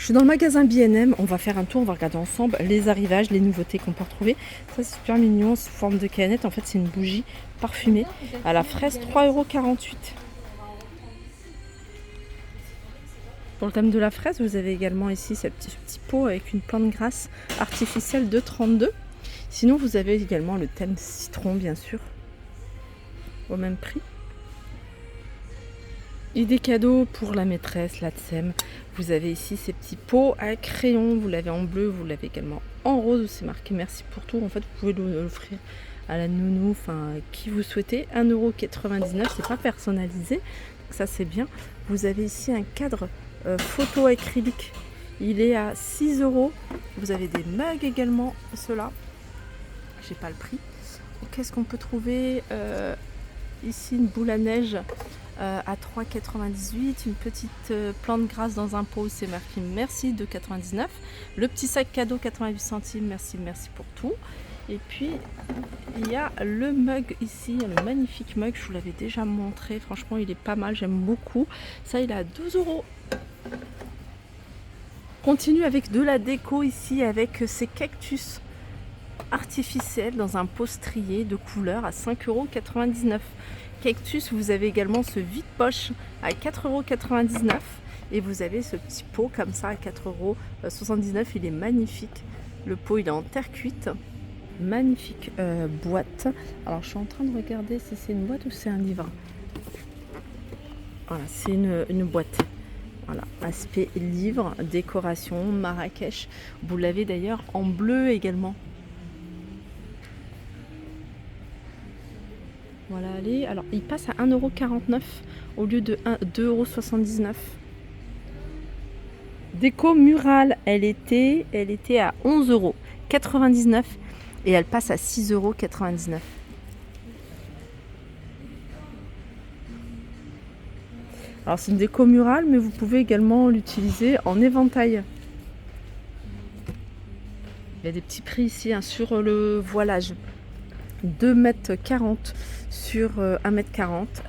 Je suis dans le magasin B&M, on va faire un tour, on va regarder ensemble les arrivages, les nouveautés qu'on peut retrouver. Ça c'est super mignon, sous forme de canette, en fait c'est une bougie parfumée à la fraise, 3,48 €. Pour le thème de la fraise, vous avez également ici ce petit pot avec une plante grasse artificielle de 32 €. Sinon vous avez également le thème citron bien sûr, au même prix. Et des cadeaux pour la maîtresse, la tsem. Vous avez ici ces petits pots à crayon. Vous l'avez en bleu, vous l'avez également en rose. C'est marqué merci pour tout. En fait, vous pouvez l'offrir à la nounou, enfin qui vous souhaitez. 1,99 €, c'est pas personnalisé. Donc ça c'est bien. Vous avez ici un cadre photo acrylique. Il est à 6 €. Vous avez des mugs également, ceux-là. J'ai pas le prix. Qu'est-ce qu'on peut trouver ici? Une boule à neige à 3,98 €, une petite plante grasse dans un pot, c'est marqué merci, 2,99 €. Le petit sac cadeau 88 centimes, merci pour tout. Et puis il y a le mug ici, le magnifique mug, je vous l'avais déjà montré, franchement il est pas mal, j'aime beaucoup. Ça il est à 12 €. Continue avec de la déco ici avec ces cactus artificiels dans un pot strié de couleur à 5,99 €. Cactus, vous avez également ce vide-poche à 4,99 € et vous avez ce petit pot comme ça à 4,79 €. Il est magnifique. Le pot il est en terre cuite. Magnifique boîte. Alors je suis en train de regarder si c'est une boîte ou c'est un livre. Voilà, c'est une boîte. Voilà, aspect livre, décoration, Marrakech. Vous l'avez d'ailleurs en bleu également. Voilà, allez. Alors, il passe à 1,49 € au lieu de 2,79 €. Déco murale, elle était à 11,99 € et elle passe à 6,99 €. Alors, c'est une déco murale, mais vous pouvez également l'utiliser en éventail. Il y a des petits prix ici hein, sur le voilage. 2,40 m sur 1,40 m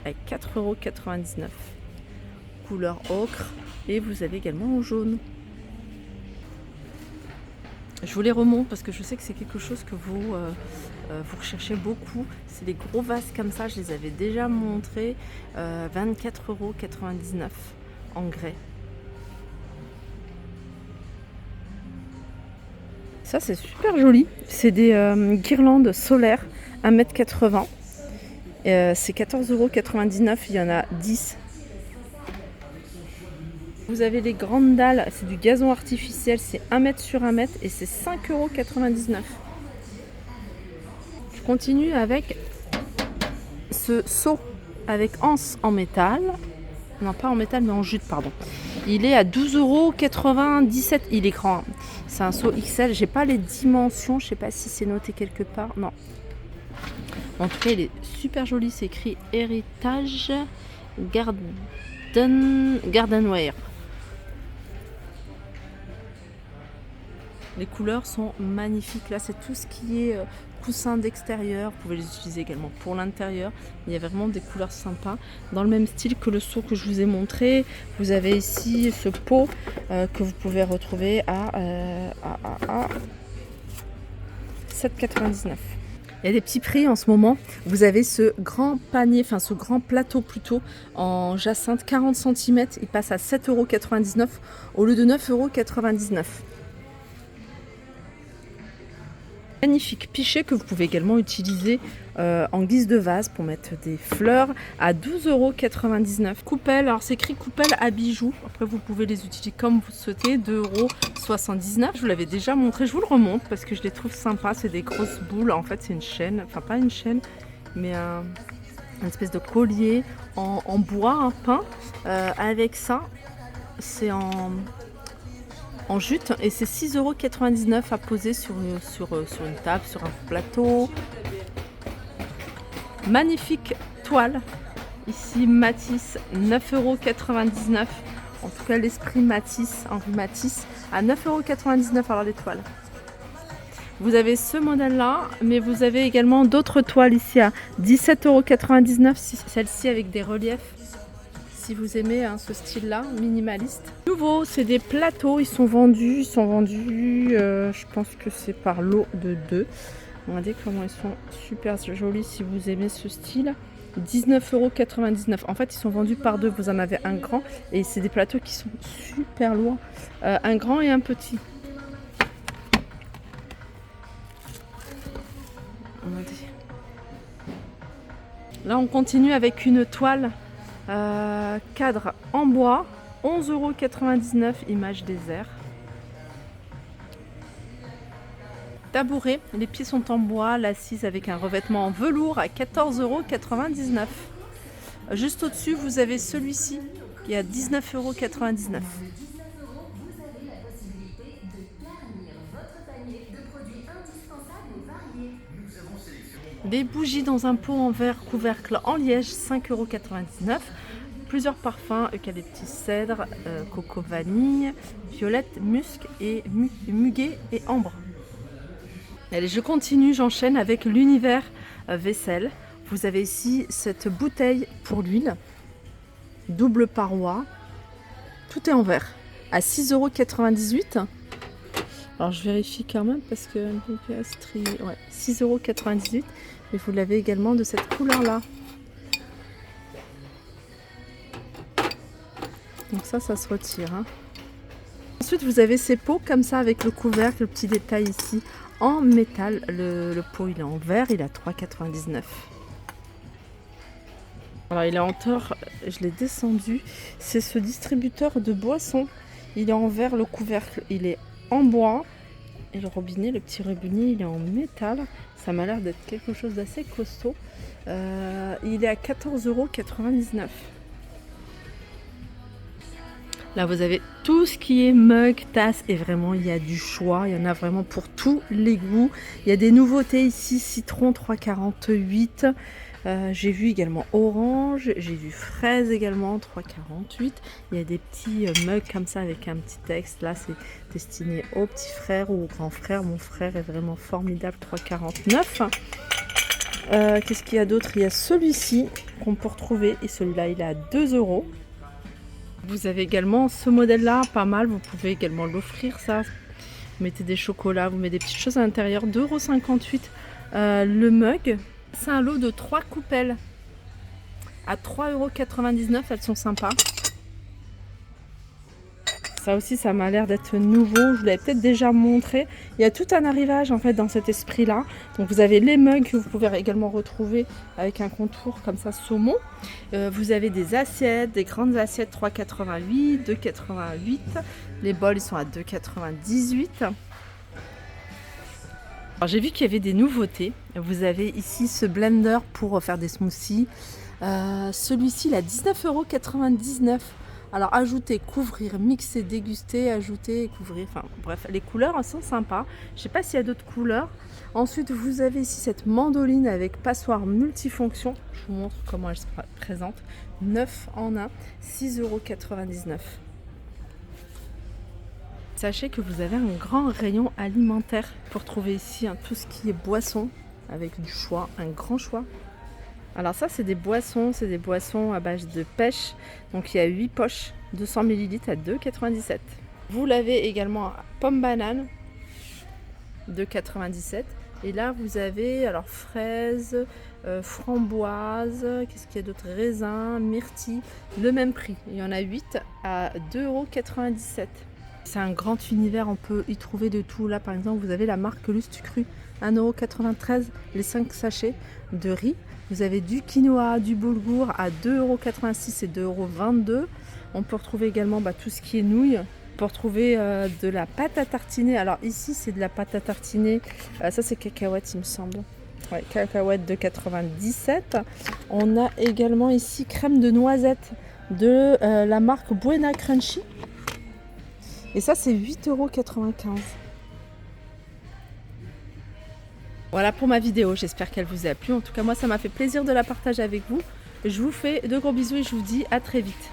avec 4,99 €. Couleur ocre. Et vous avez également en jaune. Je vous les remonte parce que je sais que c'est quelque chose que vous recherchez beaucoup. C'est des gros vases comme ça, je les avais déjà montrés. 24,99 € en grès. Ça c'est super joli. C'est des guirlandes solaires 1,80 m. C'est 14,99 €. Il y en a 10. Vous avez les grandes dalles, c'est du gazon artificiel, c'est 1 m sur 1 m et c'est 5,99 €. Je continue avec ce seau avec anse en métal. Non, pas en métal, mais en jute, pardon. Il est à 12,97 €. Il est grand. C'est un seau XL. J'ai pas les dimensions. Je sais pas si c'est noté quelque part. Non. En tout cas, il est super joli. C'est écrit Héritage Gardenware. Les couleurs sont magnifiques. Là, c'est tout ce qui est coussins d'extérieur. Vous pouvez les utiliser également pour l'intérieur. Il y a vraiment des couleurs sympas. Dans le même style que le seau que je vous ai montré. Vous avez ici ce pot que vous pouvez retrouver à 7,99 €. Il y a des petits prix en ce moment. Vous avez ce grand panier, enfin ce grand plateau plutôt en jacinthe 40 cm. Il passe à 7,99 € au lieu de 9,99 €. Magnifique pichet que vous pouvez également utiliser en guise de vase pour mettre des fleurs à 12,99 €. Coupelle, alors c'est écrit coupelle à bijoux. Après vous pouvez les utiliser comme vous souhaitez, 2,79 €. Je vous l'avais déjà montré, je vous le remonte parce que je les trouve sympas. C'est des grosses boules, en fait c'est une chaîne, enfin pas une chaîne, mais une espèce de collier en bois peint. Avec ça, c'est en jute et c'est 6,99 € à poser sur une table, sur un plateau. Magnifique toile. Ici Matisse, 9,99 €. En tout cas l'esprit Matisse, Henri Matisse, à 9,99 € alors les toiles. Vous avez ce modèle là, mais vous avez également d'autres toiles ici à 17,99 €. Celle-ci avec des reliefs. si vous aimez hein, ce style-là, minimaliste. Nouveau, c'est des plateaux, ils sont vendus, je pense que c'est par lot de 2. Regardez comment ils sont super jolis si vous aimez ce style. 19,99 €. En fait, ils sont vendus par 2. Vous en avez un grand et c'est des plateaux qui sont super lourds. Un grand et un petit. Regardez. Là, on continue avec une toile cadre en bois. 11,99 €, image désert. Tabouret, les pieds sont en bois, l'assise avec un revêtement en velours à 14,99 €. Juste au-dessus, vous avez celui-ci qui est à 19,99 €. Des bougies dans un pot en verre couvercle en liège, 5,99 €. Plusieurs parfums, eucalyptus cèdre, coco vanille, violette, musc et muguet et ambre. Allez, je continue, j'enchaîne avec l'univers vaisselle. Vous avez ici cette bouteille pour l'huile, double paroi, tout est en verre, à 6,98 €. Alors je vérifie quand même parce que ouais, 6,98 €, mais vous l'avez également de cette couleur-là. Donc ça se retire. Hein. Ensuite, vous avez ces pots comme ça avec le couvercle, le petit détail ici en métal. Le pot, il est en verre, il est à 3,99 €. Alors, il est en hauteur, je l'ai descendu. C'est ce distributeur de boissons. Il est en verre, le couvercle, il est en bois. Et le robinet, le petit robinet, il est en métal. Ça m'a l'air d'être quelque chose d'assez costaud. Il est à 14,99 €. Là, vous avez tout ce qui est mug, tasse, et vraiment, il y a du choix. Il y en a vraiment pour tous les goûts. Il y a des nouveautés ici, citron 3,48 €. J'ai vu également orange, j'ai vu fraise également 3,48 €. Il y a des petits mugs comme ça avec un petit texte. Là, c'est destiné au petit frère ou au grand frère. Mon frère est vraiment formidable, 3,49 €. Qu'est-ce qu'il y a d'autre? Il y a celui-ci qu'on peut retrouver et celui-là, il est à 2 €. Vous avez également ce modèle-là, pas mal. Vous pouvez également l'offrir, ça. Vous mettez des chocolats, vous mettez des petites choses à l'intérieur. 2,58 € le mug. C'est un lot de 3 coupelles à 3,99 €. Elles sont sympas. Ça aussi, ça m'a l'air d'être nouveau. Je vous l'avais peut-être déjà montré. Il y a tout un arrivage en fait dans cet esprit-là. Donc vous avez les mugs que vous pouvez également retrouver avec un contour comme ça saumon. Vous avez des assiettes, des grandes assiettes 3,88 €, 2,88 €. Les bols, ils sont à 2,98 €. Alors j'ai vu qu'il y avait des nouveautés. Vous avez ici ce blender pour faire des smoothies. Celui-ci, il est à 19,99 €. Alors ajouter, couvrir, mixer, déguster, ajouter, couvrir, enfin bref, les couleurs sont sympas. Je ne sais pas s'il y a d'autres couleurs. Ensuite, vous avez ici cette mandoline avec passoire multifonction. Je vous montre comment elle se présente. 9 en 1, 6,99 €. Sachez que vous avez un grand rayon alimentaire pour trouver ici tout ce qui est boisson avec du choix, un grand choix. Alors ça, c'est des boissons à base de pêche. Donc il y a 8 poches, 200 ml à 2,97 €. Vous l'avez également pomme banane, 2,97 €. Et là, vous avez alors fraises, framboises, qu'est-ce qu'il y a d'autre? Raisin, myrtille, le même prix. Il y en a 8 à 2,97 €. C'est un grand univers, on peut y trouver de tout. Là, par exemple, vous avez la marque Lustucru, 1,93 € les 5 sachets de riz. Vous avez du quinoa, du boulgour à 2,86 € et 2,22 €. On peut retrouver également tout ce qui est nouilles. On peut retrouver de la pâte à tartiner. Alors ici, c'est de la pâte à tartiner. Ça, c'est cacahuètes, il me semble. Ouais, cacahuètes 2,97 €. On a également ici crème de noisette de la marque Buena Crunchy. Et ça, c'est 8,95 €. Voilà pour ma vidéo, j'espère qu'elle vous a plu. En tout cas, moi, ça m'a fait plaisir de la partager avec vous. Je vous fais de gros bisous et je vous dis à très vite.